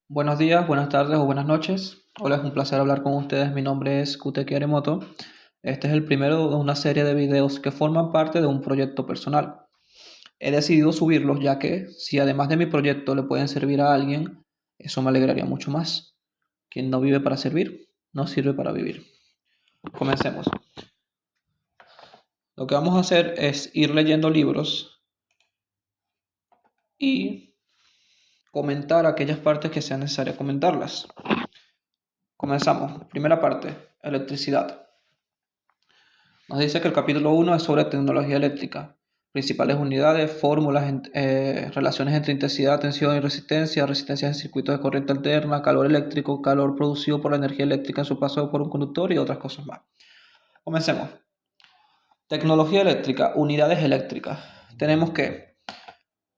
Buenos días, buenas tardes o buenas noches. Hola, es un placer hablar con ustedes. Mi nombre es Kuteki Arimoto. Este es el primero de una serie de videos que forman parte de un proyecto personal. He decidido subirlos ya que si además de mi proyecto le pueden servir a alguien, eso me alegraría mucho más. Quien no vive para servir, no sirve para vivir. Comencemos. Lo que vamos a hacer es ir leyendo libros y comentar aquellas partes que sean necesarias comentarlas. Comenzamos. Primera parte, electricidad. Nos dice que el capítulo 1 es sobre tecnología eléctrica, principales unidades, fórmulas, relaciones entre intensidad, tensión y resistencia, resistencia en circuitos de corriente alterna, calor eléctrico, calor producido por la energía eléctrica en su paso por un conductor y otras cosas más. Comencemos. Tecnología eléctrica, unidades eléctricas. Tenemos que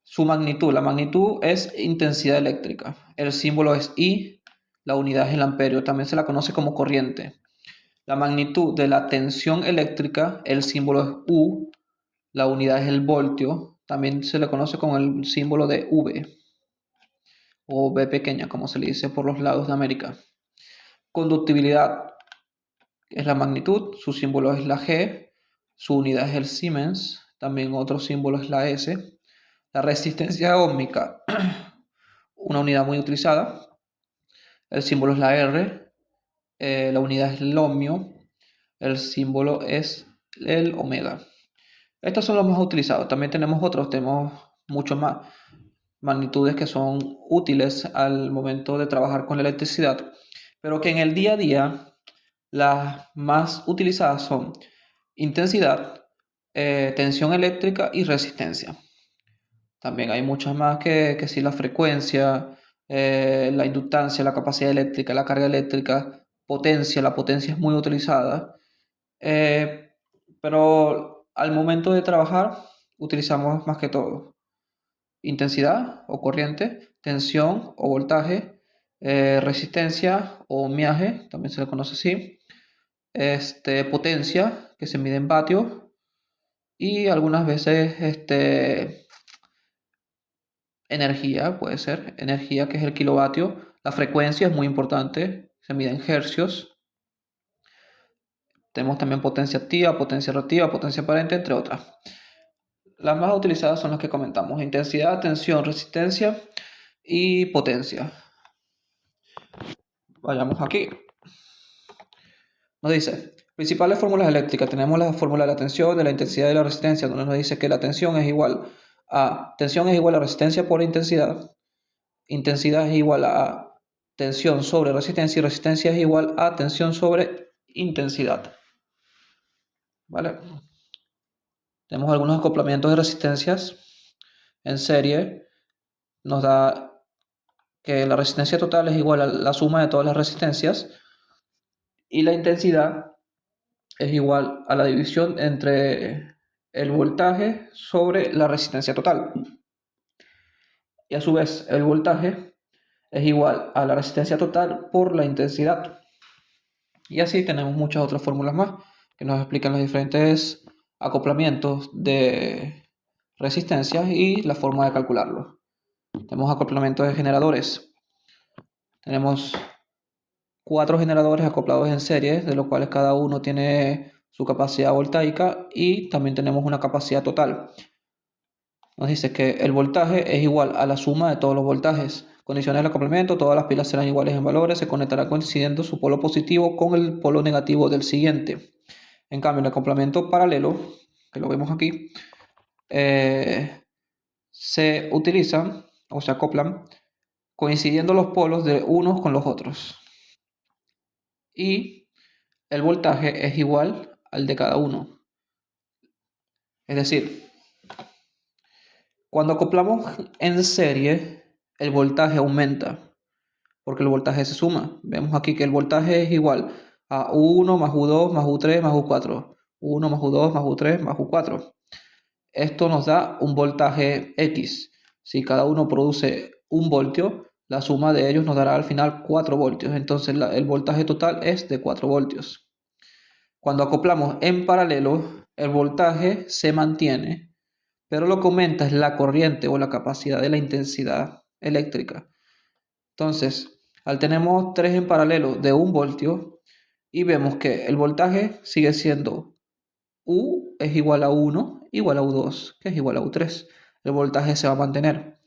su magnitud, la magnitud es intensidad eléctrica, el símbolo es I, la unidad es el amperio, también se la conoce como corriente. La magnitud de la tensión eléctrica, el símbolo es U, la unidad es el voltio, también se le conoce con el símbolo de V o V pequeña, como se le dice por los lados de América. Conductibilidad es la magnitud, su símbolo es la G, su unidad es el Siemens, también otro símbolo es la S. La resistencia óhmica, una unidad muy utilizada, el símbolo es la R, la unidad es el ohmio, el símbolo es el omega. Estos son los más utilizados. También tenemos mucho más magnitudes que son útiles al momento de trabajar con la electricidad, pero que en el día a día las más utilizadas son intensidad, tensión eléctrica y resistencia. También hay muchas más que si la frecuencia, la inductancia, la capacidad eléctrica, la carga eléctrica, potencia, la potencia es muy utilizada. Eh, pero al momento de trabajar utilizamos más que todo intensidad o corriente, tensión o voltaje, resistencia o ohmiaje, también se le conoce así, potencia, que se mide en vatios, y algunas veces energía, puede ser, energía que es el kilovatio. La frecuencia es muy importante, se mide en hercios. Tenemos también potencia activa, potencia reactiva, potencia aparente, entre otras. Las más utilizadas son las que comentamos: intensidad, tensión, resistencia y potencia. Vayamos aquí. Nos dice, principales fórmulas eléctricas. Tenemos la fórmula de la tensión, de la intensidad y de la resistencia, donde nos dice que la tensión es igual a resistencia por intensidad. Intensidad es igual a tensión sobre resistencia y resistencia es igual a tensión sobre intensidad. ¿Vale? Tenemos algunos acoplamientos de resistencias en serie. Nos da que la resistencia total es igual a la suma de todas las resistencias y la intensidad es igual a la división entre el voltaje sobre la resistencia total. Y a su vez el voltaje es igual a la resistencia total por la intensidad. Y así tenemos muchas otras fórmulas más que nos explican los diferentes acoplamientos de resistencias y la forma de calcularlos. Tenemos acoplamientos de generadores. Tenemos 4 generadores acoplados en serie, de los cuales cada uno tiene su capacidad voltaica y también tenemos una capacidad total. Nos dice que el voltaje es igual a la suma de todos los voltajes. Condiciones del acoplamiento: todas las pilas serán iguales en valores, se conectará coincidiendo su polo positivo con el polo negativo del siguiente. En cambio, el acoplamiento paralelo, que lo vemos aquí, se utilizan o se acoplan coincidiendo los polos de unos con los otros. Y el voltaje es igual al de cada uno. Es decir, cuando acoplamos en serie, el voltaje aumenta, porque el voltaje se suma. Vemos aquí que el voltaje es igual a U1 más U2 más U3 más U4. U1 más U2 más U3 más U4. Esto nos da un voltaje X. Si cada uno produce 1 voltio, la suma de ellos nos dará al final 4 voltios. Entonces el voltaje total es de 4 voltios. Cuando acoplamos en paralelo, el voltaje se mantiene, pero lo que aumenta es la corriente o la capacidad de la intensidad eléctrica. Entonces, al tenemos 3 en paralelo de 1 voltio y vemos que el voltaje sigue siendo U es igual a 1, igual a U2, que es igual a U3. El voltaje se va a mantener.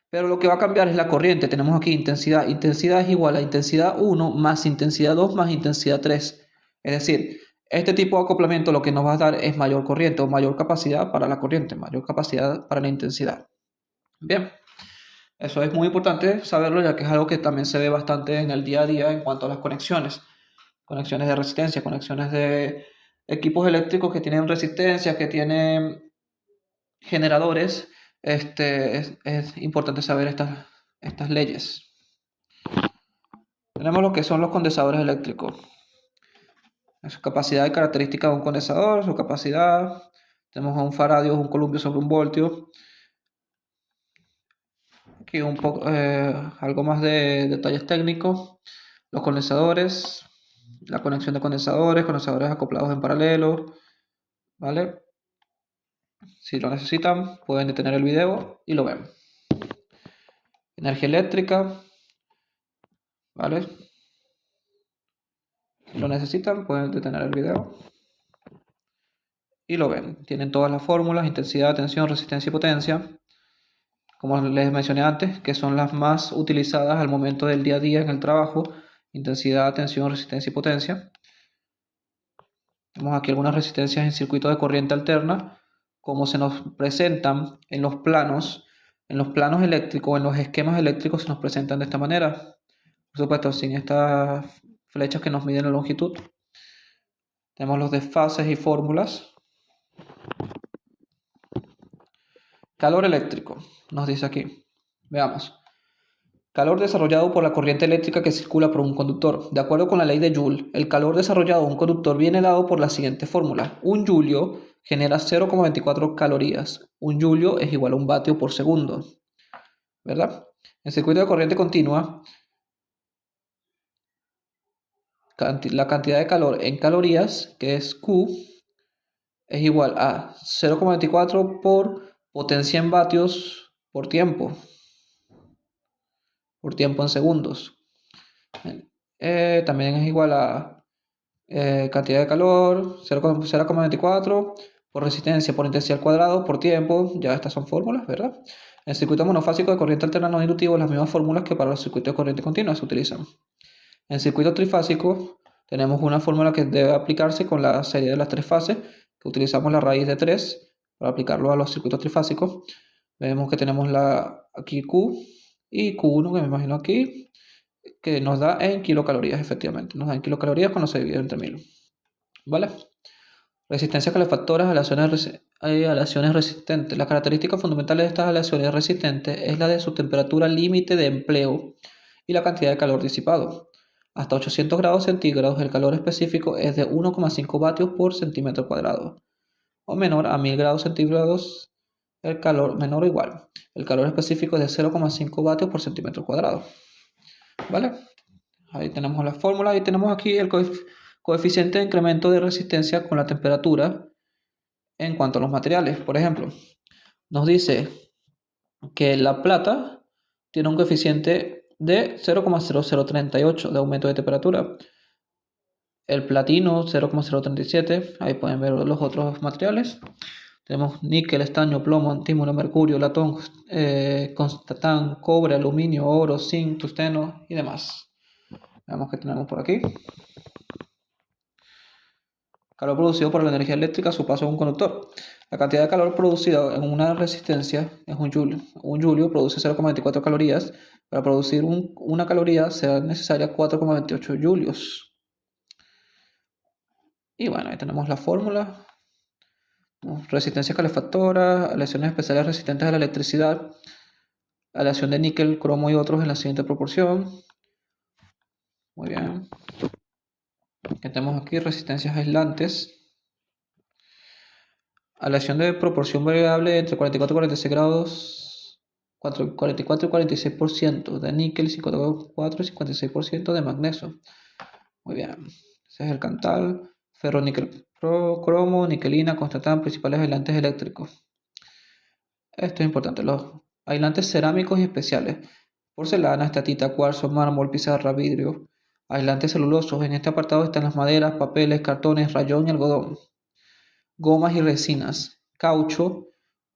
Pero lo que va a cambiar es la corriente. Tenemos aquí intensidad. Intensidad es igual a intensidad 1 más intensidad 2 más intensidad 3. Es decir, este tipo de acoplamiento lo que nos va a dar es mayor corriente o mayor capacidad para la corriente, mayor capacidad para la intensidad. Bien, eso es muy importante saberlo ya que es algo que también se ve bastante en el día a día en cuanto a las conexiones. Conexiones de resistencia, conexiones de equipos eléctricos que tienen resistencia, que tienen generadores. Es importante saber estas leyes. Tenemos lo que son los condensadores eléctricos. Su capacidad y características de un condensador, su capacidad. Tenemos a un faradio, un columpio sobre un voltio. Aquí un poco, algo más de detalles técnicos. Los condensadores, la conexión de condensadores, condensadores acoplados en paralelo, ¿vale? Si lo necesitan, pueden detener el video y lo ven. Energía eléctrica, ¿vale? Si lo necesitan, pueden detener el video y lo ven. Tienen todas las fórmulas: intensidad, tensión, resistencia y potencia. Como les mencioné antes, que son las más utilizadas al momento del día a día en el trabajo: intensidad, tensión, resistencia y potencia. Tenemos aquí algunas resistencias en circuitos de corriente alterna, como se nos presentan en los planos eléctricos, en los esquemas eléctricos se nos presentan de esta manera. Por supuesto, sin estas flechas que nos miden la longitud. Tenemos los desfases y fórmulas. Calor eléctrico, nos dice aquí. Veamos. Calor desarrollado por la corriente eléctrica que circula por un conductor. De acuerdo con la ley de Joule, el calor desarrollado por un conductor viene dado por la siguiente fórmula. Un julio genera 0,24 calorías. Un julio es igual a un vatio por segundo. ¿Verdad? En circuito de corriente continua, la cantidad de calor en calorías, que es Q, es igual a 0,24 por potencia en vatios por tiempo en segundos. También es igual a cantidad de calor, 0,24 por resistencia por intensidad al cuadrado por tiempo. Ya estas son fórmulas, ¿verdad? En circuito monofásico de corriente alterna no inductivo, las mismas fórmulas que para los circuitos de corriente continua se utilizan. En circuito trifásico tenemos una fórmula que debe aplicarse con la serie de las tres fases, que utilizamos la raíz de 3 para aplicarlo a los circuitos trifásicos. Vemos que tenemos aquí Q y Q1, que me imagino aquí, que nos da en kilocalorías, efectivamente. Nos da en kilocalorías cuando se divide entre 1000. ¿Vale? Resistencia calefactoras, aleaciones resistentes. La característica fundamental de estas aleaciones resistentes es la de su temperatura límite de empleo y la cantidad de calor disipado. Hasta 800 grados centígrados el calor específico es de 1,5 vatios por centímetro cuadrado. O menor a 1000 grados centígrados el calor menor o igual. El calor específico es de 0,5 vatios por centímetro cuadrado. ¿Vale? Ahí tenemos la fórmula y tenemos aquí el coeficiente de incremento de resistencia con la temperatura en cuanto a los materiales. Por ejemplo, nos dice que la plata tiene un coeficiente de 0,0038 de aumento de temperatura. El platino 0,037. Ahí pueden ver los otros materiales. Tenemos níquel, estaño, plomo, antímono, mercurio, latón, constatán, cobre, aluminio, oro, zinc, tungsteno y demás. Veamos qué tenemos por aquí. Calor producido por la energía eléctrica a su paso en un conductor. La cantidad de calor producida en una resistencia es un joule. Un julio produce 0,24 calorías. Para producir una caloría será necesaria 4,28 julios. Y bueno, ahí tenemos la fórmula. Resistencia calefactora, aleaciones especiales resistentes a la electricidad, aleación de níquel, cromo y otros en la siguiente proporción. Muy bien. Que tenemos aquí resistencias aislantes. Aleación de proporción variable entre 44 y 46 grados, 44 y 46% de níquel, 54 y 56% de magnesio. Muy bien. Ese es el cantal. Ferro, níquel, cromo, niquelina, constatán, principales aislantes eléctricos. Esto es importante. Los aislantes cerámicos y especiales. porcelana, estatita, cuarzo, mármol, pizarra, vidrio, aislantes celulosos. En este apartado están las maderas, papeles, cartones, rayón y algodón, gomas y resinas, caucho,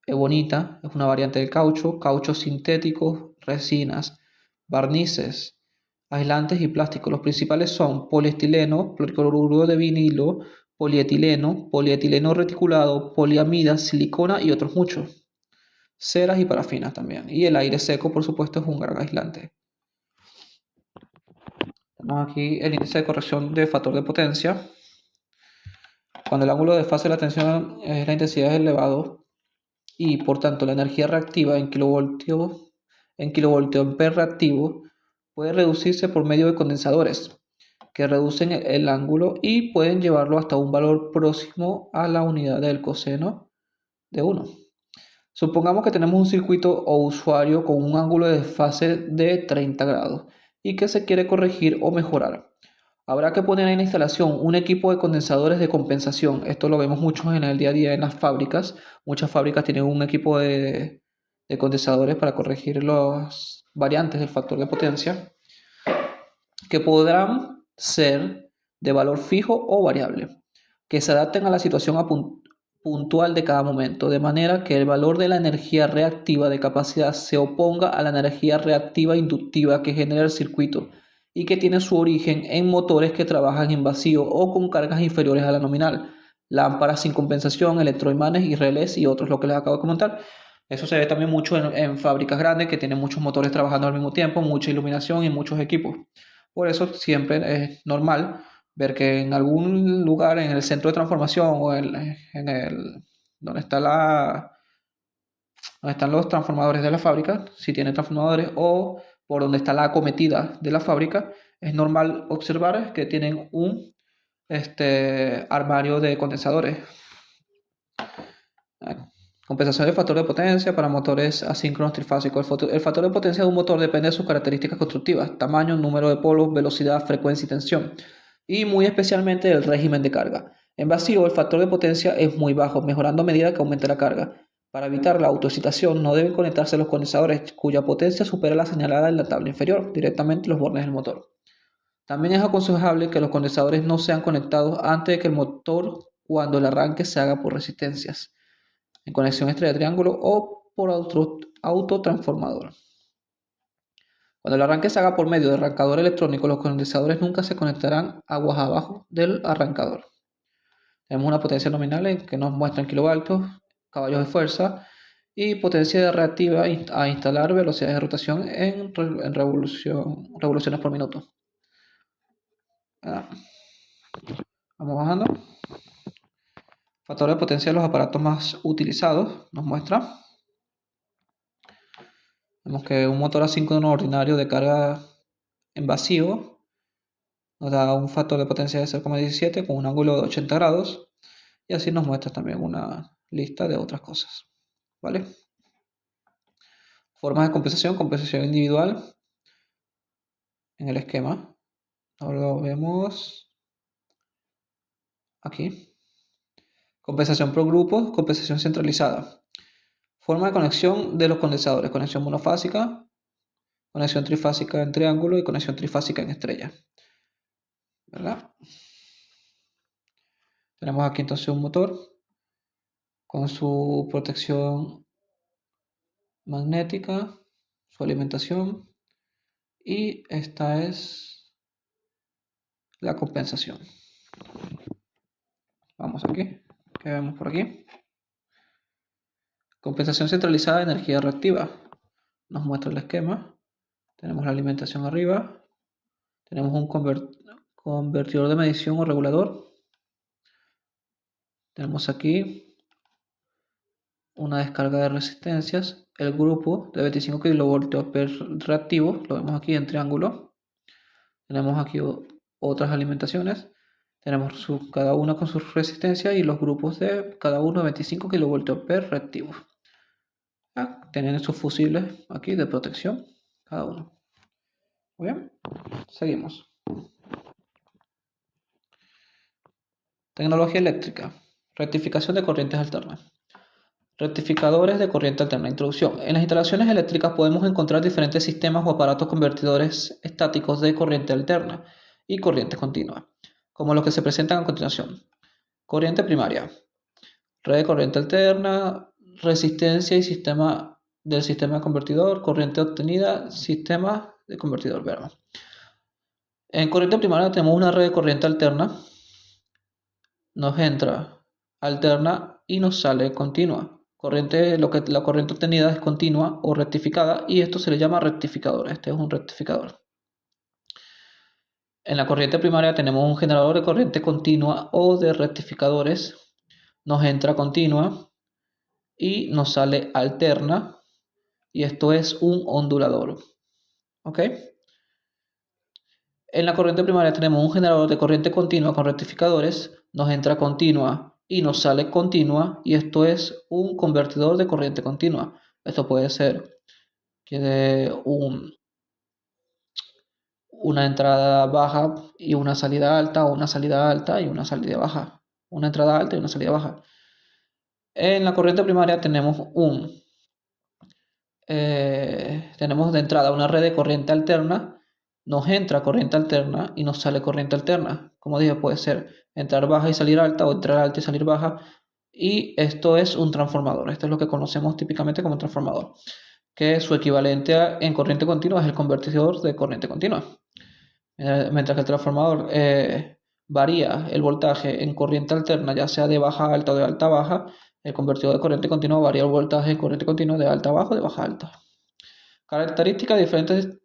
ebonita, es una variante del caucho, cauchos sintéticos, resinas, barnices, aislantes y plásticos. Los principales son poliestileno, cloruro de vinilo, polietileno, polietileno reticulado, poliamida, silicona y otros muchos. Ceras y parafinas también. Y el aire seco, por supuesto, es un gran aislante. Tenemos aquí el índice de corrección de factor de potencia. Cuando el ángulo de fase de la tensión es la intensidad es elevado y por tanto la energía reactiva en kilovoltio ampere reactivo puede reducirse por medio de condensadores que reducen el ángulo y pueden llevarlo hasta un valor próximo a la unidad del coseno de 1. Supongamos que tenemos un circuito o usuario con un ángulo de fase de 30 grados y que se quiere corregir o mejorar. Habrá que poner en la instalación un equipo de condensadores de compensación. Esto lo vemos mucho en el día a día en las fábricas. Muchas fábricas tienen un equipo de condensadores para corregir las variantes del factor de potencia, que podrán ser de valor fijo o variable, que se adapten a la situación puntual de cada momento, de manera que el valor de la energía reactiva de capacidad se oponga a la energía reactiva inductiva que genera el circuito y que tiene su origen en motores que trabajan en vacío o con cargas inferiores a la nominal, lámparas sin compensación, electroimanes y relés y otros, lo que les acabo de comentar. Eso se ve también mucho en fábricas grandes que tienen muchos motores trabajando al mismo tiempo, mucha iluminación y muchos equipos. Por eso siempre es normal ver que en algún lugar en el centro de transformación o en el donde donde están los transformadores de la fábrica, si tiene transformadores, o por donde está la acometida de la fábrica, es normal observar que tienen un armario de condensadores. Compensación del factor de potencia para motores asíncronos trifásicos. El factor de potencia de un motor depende de sus características constructivas, tamaño, número de polos, velocidad, frecuencia y tensión, y muy especialmente del régimen de carga. En vacío, el factor de potencia es muy bajo, mejorando a medida que aumenta la carga. Para evitar la autoexcitación, no deben conectarse los condensadores cuya potencia supera la señalada en la tabla inferior, directamente los bornes del motor. También es aconsejable que los condensadores no sean conectados antes de que el motor, cuando el arranque se haga por resistencias, en conexión estrella triángulo o por autotransformador. Cuando el arranque se haga por medio de arrancador electrónico, los condensadores nunca se conectarán aguas abajo del arrancador. Tenemos una potencia nominal que nos muestra en kilovatios, caballos de fuerza y potencia reactiva a instalar velocidades de rotación en revoluciones por minuto. Vamos bajando. Factor de potencia de los aparatos más utilizados nos muestra. Vemos que un motor asíncrono ordinario de carga en vacío nos da un factor de potencia de 0,17 con un ángulo de 80 grados. Y así nos muestra también una lista de otras cosas. ¿Vale? Formas de compensación individual en el esquema. Ahora lo vemos aquí. Compensación por grupos, compensación centralizada. Forma de conexión de los condensadores. Conexión monofásica, conexión trifásica en triángulo y conexión trifásica en estrella. ¿Verdad? Tenemos aquí entonces un motor con su protección magnética, su alimentación, y esta es la compensación. Vamos aquí, ¿qué vemos por aquí? Compensación centralizada de energía reactiva. Nos muestra el esquema. Tenemos la alimentación arriba. Tenemos un convertidor de medición o regulador. Tenemos aquí una descarga de resistencias. El grupo de 25 kV reactivo. Lo vemos aquí en triángulo. Tenemos aquí otras alimentaciones. Tenemos cada una con su resistencia y los grupos de cada uno de 25 kV reactivo. Tienen sus fusibles aquí de protección, cada uno. Muy bien, seguimos. Tecnología eléctrica. Rectificación de corrientes alternas. Rectificadores de corriente alterna. Introducción. En las instalaciones eléctricas podemos encontrar diferentes sistemas o aparatos convertidores estáticos de corriente alterna y corriente continua, como los que se presentan a continuación. Corriente primaria, red de corriente alterna, resistencia y sistema del sistema de convertidor, corriente obtenida, sistema de convertidor. Veamos. En corriente primaria tenemos una red de corriente alterna, nos entra alterna y nos sale continua. La corriente obtenida es continua o rectificada y esto se le llama rectificador. Este es un rectificador. En la corriente primaria tenemos un generador de corriente continua o de rectificadores. Nos entra continua y nos sale alterna y esto es un ondulador. ¿Ok? En la corriente primaria tenemos un generador de corriente continua con rectificadores. Nos entra continua y nos sale continua y esto es un convertidor de corriente continua. Esto puede ser que de una entrada baja y una salida alta, o una salida alta y una salida baja, una entrada alta y una salida baja. En la corriente primaria tenemos tenemos de entrada una red de corriente alterna, nos entra corriente alterna y nos sale corriente alterna. Como dije, puede ser entrar baja y salir alta o entrar alta y salir baja. Y esto es un transformador. Esto es lo que conocemos típicamente como un transformador, que su equivalente en corriente continua es el convertidor de corriente continua. Mientras que el transformador varía el voltaje en corriente alterna, ya sea de baja a alta o de alta a baja, el convertidor de corriente continua varía el voltaje en corriente continua de alta a baja o de baja a alta. Características de diferentes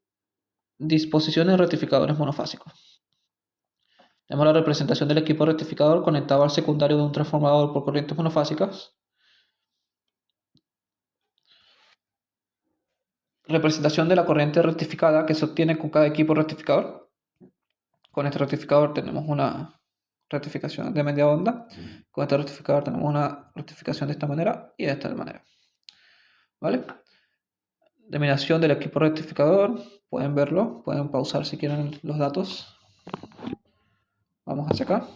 disposiciones de rectificadores monofásicos. Tenemos la representación del equipo rectificador conectado al secundario de un transformador por corrientes monofásicas. Representación de la corriente rectificada que se obtiene con cada equipo rectificador. Con este rectificador tenemos una rectificación de media onda. Con este rectificador tenemos una rectificación de esta manera y de esta manera. ¿Vale? Denominación del equipo rectificador. Pueden verlo. Pueden pausar si quieren los datos. Vamos hacia acá.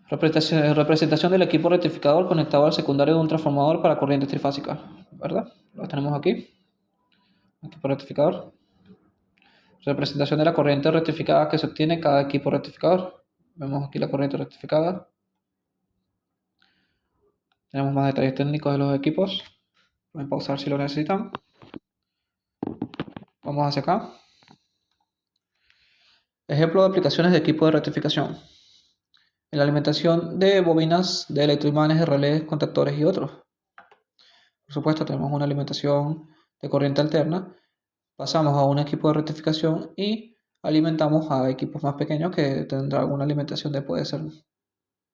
Representación del equipo rectificador conectado al secundario de un transformador para corrientes trifásicas. ¿Verdad? Lo tenemos aquí. Equipo rectificador. Representación de la corriente rectificada que se obtiene en cada equipo rectificador. Vemos aquí la corriente rectificada. Tenemos más detalles técnicos de los equipos. Pueden pausar si lo necesitan. Vamos hacia acá. Ejemplo de aplicaciones de equipo de rectificación. En la alimentación de bobinas de electroimanes, de relés, contactores y otros. Por supuesto, tenemos una alimentación de corriente alterna. Pasamos a un equipo de rectificación y alimentamos a equipos más pequeños que tendrán alguna alimentación de, puede ser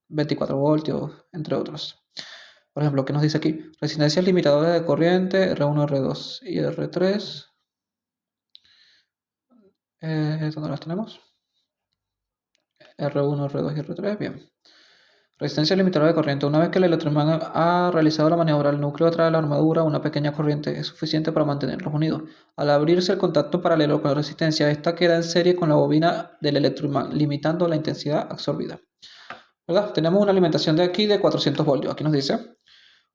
24 voltios, entre otros. Por ejemplo, ¿qué nos dice aquí? Resistencias limitadoras de corriente, R1, R2 y R3. ¿Dónde las tenemos? R1, R2 y R3, bien. Resistencia limitadora de corriente. Una vez que el electroimán ha realizado la maniobra, el núcleo atrae la armadura, una pequeña corriente es suficiente para mantenerlos unidos. Al abrirse el contacto paralelo con la resistencia, esta queda en serie con la bobina del electroimán, limitando la intensidad absorbida. ¿Verdad? Tenemos una alimentación de aquí de 400 voltios. Aquí nos dice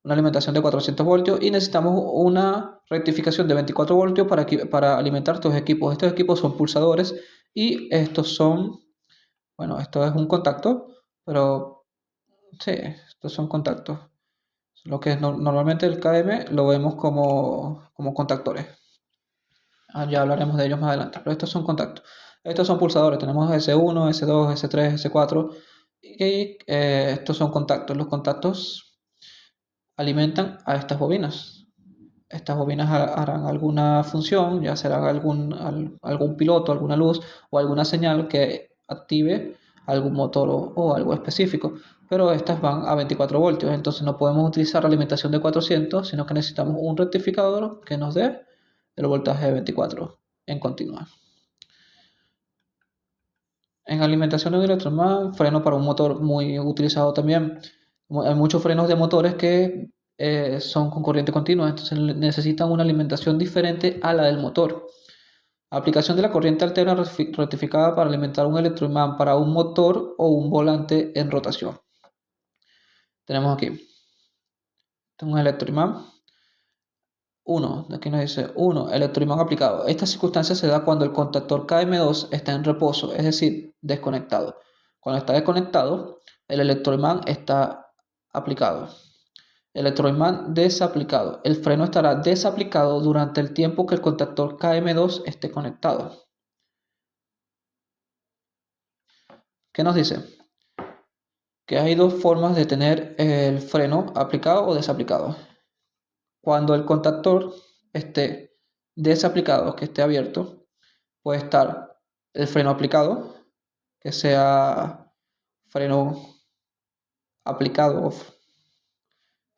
una alimentación de 400 voltios y necesitamos una rectificación de 24 voltios para alimentar estos equipos. Estos equipos son pulsadores y estos son, bueno, esto es un contacto, pero sí, estos son contactos. Lo que es normalmente el KM lo vemos como contactores. Ya hablaremos de ellos más adelante, pero estos son contactos. Estos son pulsadores, tenemos S1, S2, S3, S4 y estos son contactos. Los contactos alimentan a estas bobinas. Estas bobinas harán alguna función, ya será algún piloto, alguna luz o alguna señal que active algún motor o algo específico. Pero estas van a 24 voltios, entonces no podemos utilizar la alimentación de 400, sino que necesitamos un rectificador que nos dé el voltaje de 24 en continua. En alimentación de un electroimán, freno para un motor muy utilizado también. Hay muchos frenos de motores que son con corriente continua, entonces necesitan una alimentación diferente a la del motor. Aplicación de la corriente alterna rectificada para alimentar un electroimán para un motor o un volante en rotación. Tenemos aquí, tengo un electroimán. 1, aquí nos dice 1, electroimán aplicado. Esta circunstancia se da cuando el contactor KM2 está en reposo, es decir, desconectado. Cuando está desconectado, el electroimán está aplicado. Electroimán desaplicado. El freno estará desaplicado durante el tiempo que el contactor KM2 esté conectado. ¿Qué nos dice? Que hay dos formas de tener el freno aplicado o desaplicado. Cuando el contactor esté desaplicado, que esté abierto, puede estar el freno aplicado, que sea freno aplicado.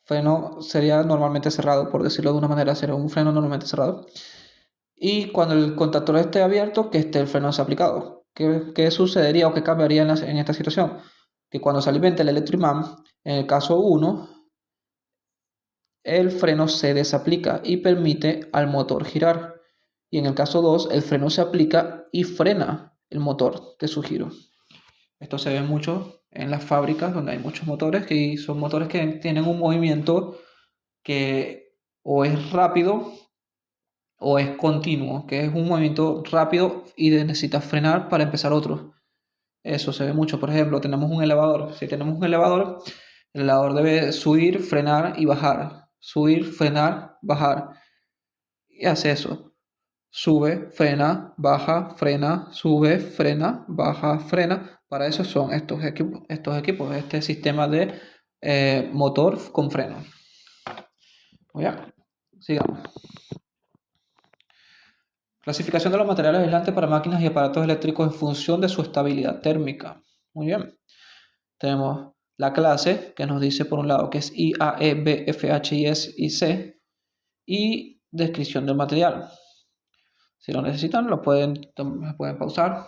Freno sería normalmente cerrado, por decirlo de una manera, sería un freno normalmente cerrado. Y cuando el contactor esté abierto, que esté el freno desaplicado. ¿Qué sucedería o qué cambiaría en esta situación? Que cuando se alimente el electroimán, en el caso 1, el freno se desaplica y permite al motor girar. Y en el caso 2, el freno se aplica y frena el motor de su giro. Esto se ve mucho en las fábricas donde hay muchos motores que son motores que tienen un movimiento que o es rápido o es continuo, que es un movimiento rápido y necesitas frenar para empezar otro. Eso se ve mucho. Por ejemplo, tenemos un elevador. Si tenemos un elevador, el elevador debe subir, frenar y bajar. Subir, frenar, bajar. Y hace eso. Sube, frena, baja, frena, sube, frena, baja, frena. Para eso son estos equipos, este sistema de motor con freno. Muy bien, sigamos. Clasificación de los materiales aislantes para máquinas y aparatos eléctricos en función de su estabilidad térmica. Muy bien. Tenemos la clase que nos dice por un lado que es I, A, E, B, F, H, I, S y C. Y descripción del material. Si lo necesitan, lo pueden pausar.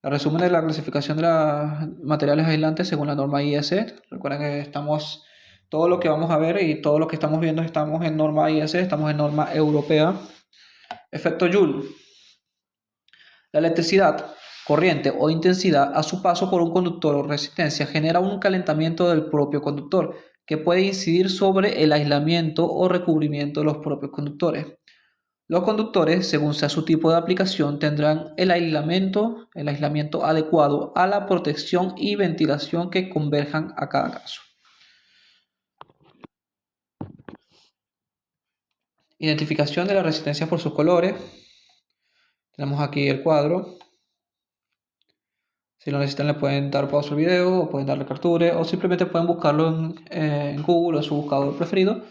El resumen de la clasificación de los materiales aislantes según la norma IS. Recuerden que todo lo que vamos a ver y todo lo que estamos viendo estamos en norma IS, estamos en norma europea. Efecto Joule. La electricidad, corriente o intensidad a su paso por un conductor o resistencia genera un calentamiento del propio conductor que puede incidir sobre el aislamiento o recubrimiento de los propios conductores. Los conductores, según sea su tipo de aplicación, tendrán el aislamiento adecuado a la protección y ventilación que converjan a cada caso. Identificación de la resistencia por sus colores. Tenemos aquí el cuadro. Si lo necesitan le pueden dar pausa al video o pueden darle capture o simplemente pueden buscarlo en Google o en su buscador preferido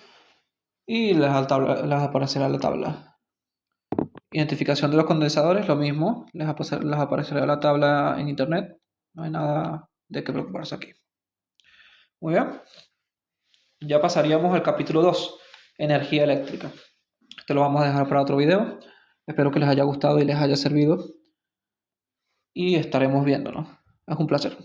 y les aparecerá la tabla. Identificación de los condensadores, lo mismo, les aparecerá la tabla en internet, no hay nada de qué preocuparse aquí. Muy bien, ya pasaríamos al capítulo 2, energía eléctrica. Esto lo vamos a dejar para otro video, espero que les haya gustado y les haya servido y estaremos viéndonos. Es un placer.